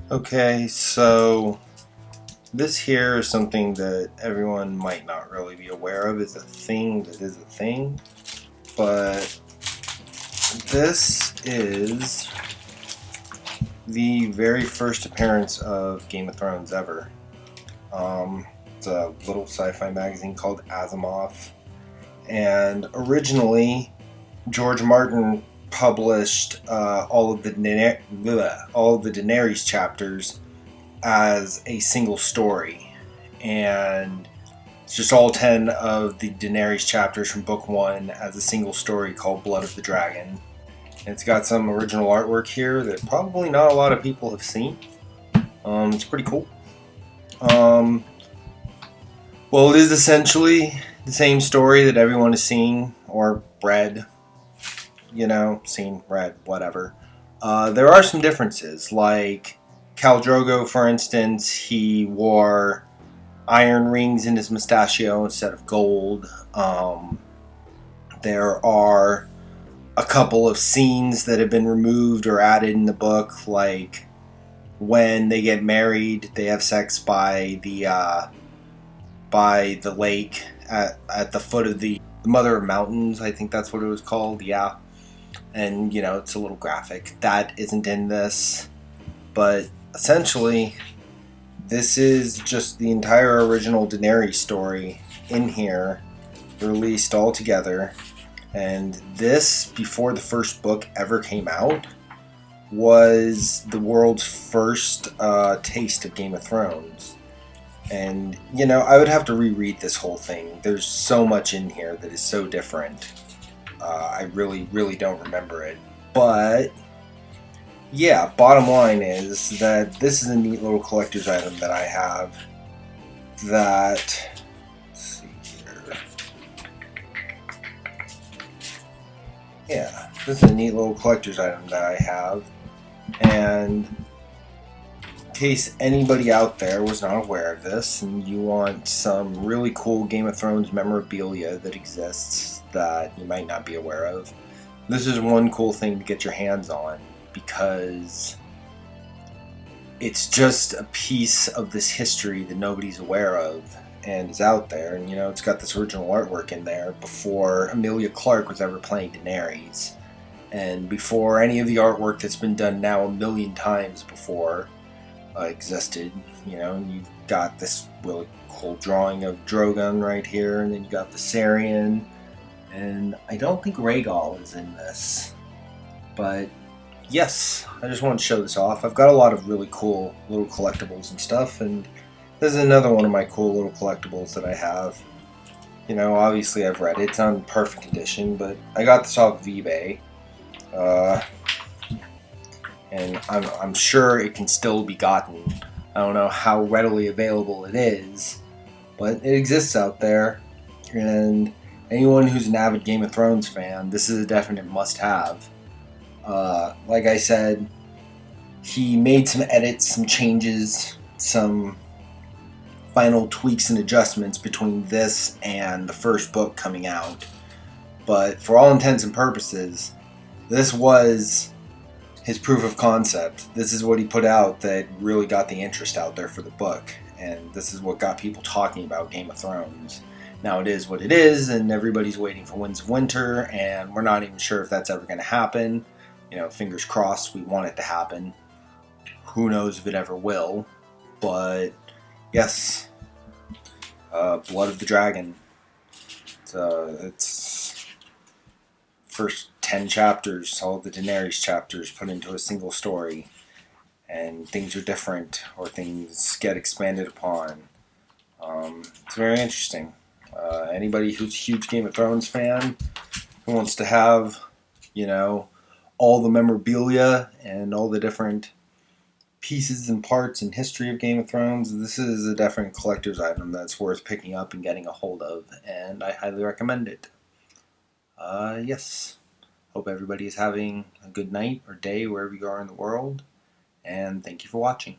Okay, so this here is something that everyone might not really be aware of. It's a thing that is a thing, but this is the very first appearance of Game of Thrones ever. It's a little sci-fi magazine called ASoIaF, and originally George Martin published all of the Daenerys chapters as a single story, and it's just all 10 of the Daenerys chapters from book 1 as a single story called Blood of the Dragon. And it's got some original artwork here that probably not a lot of people have seen. It's pretty cool. Well, it is essentially the same story that everyone is seeing or read. Seen, read, whatever. There are some differences, like Khal Drogo, for instance. He wore iron rings in his mustachio instead of gold. There are a couple of scenes that have been removed or added in the book, like when they get married, they have sex by the lake at the foot of the Mother of Mountains. I think that's what it was called. Yeah. And, it's a little graphic. That isn't in this. But essentially, this is just the entire original Daenerys story in here, released all together. And this, before the first book ever came out, was the world's first taste of Game of Thrones. And, I would have to reread this whole thing. There's so much in here that is so different. I really, really don't remember it. But, yeah, bottom line is that this is a neat little collector's item that I have that, let's see here. Yeah, this is a neat little collector's item that I have. And in case anybody out there was not aware of this and you want some really cool Game of Thrones memorabilia that exists that you might not be aware of, this is one cool thing to get your hands on, because it's just a piece of this history that nobody's aware of and is out there. And it's got this original artwork in there before Emilia Clarke was ever playing Daenerys, and before any of the artwork that's been done now a million times before existed. And you've got this really cool drawing of Drogon right here, and then you got Viserion. And I don't think Rhaegal is in this. But yes, I just wanted to show this off. I've got a lot of really cool little collectibles and stuff, and this is another one of my cool little collectibles that I have. Obviously I've read it. It's on perfect edition, but I got this off of eBay. And I'm sure it can still be gotten. I don't know how readily available it is, but it exists out there. And anyone who's an avid Game of Thrones fan, this is a definite must-have. Like I said, he made some edits, some changes, some final tweaks and adjustments between this and the first book coming out. But for all intents and purposes, this was his proof of concept. This is what he put out that really got the interest out there for the book. And this is what got people talking about Game of Thrones. Now it is what it is, and everybody's waiting for Winds of Winter, and we're not even sure if that's ever going to happen. Fingers crossed, we want it to happen. Who knows if it ever will. But, yes. Blood of the Dragon. It's first 10 chapters, all the Daenerys chapters put into a single story. And things are different, or things get expanded upon. It's very interesting. Anybody who's a huge Game of Thrones fan, who wants to have, all the memorabilia and all the different pieces and parts and history of Game of Thrones, this is a definite collector's item that's worth picking up and getting a hold of, and I highly recommend it. Yes. Hope everybody is having a good night or day wherever you are in the world, and thank you for watching.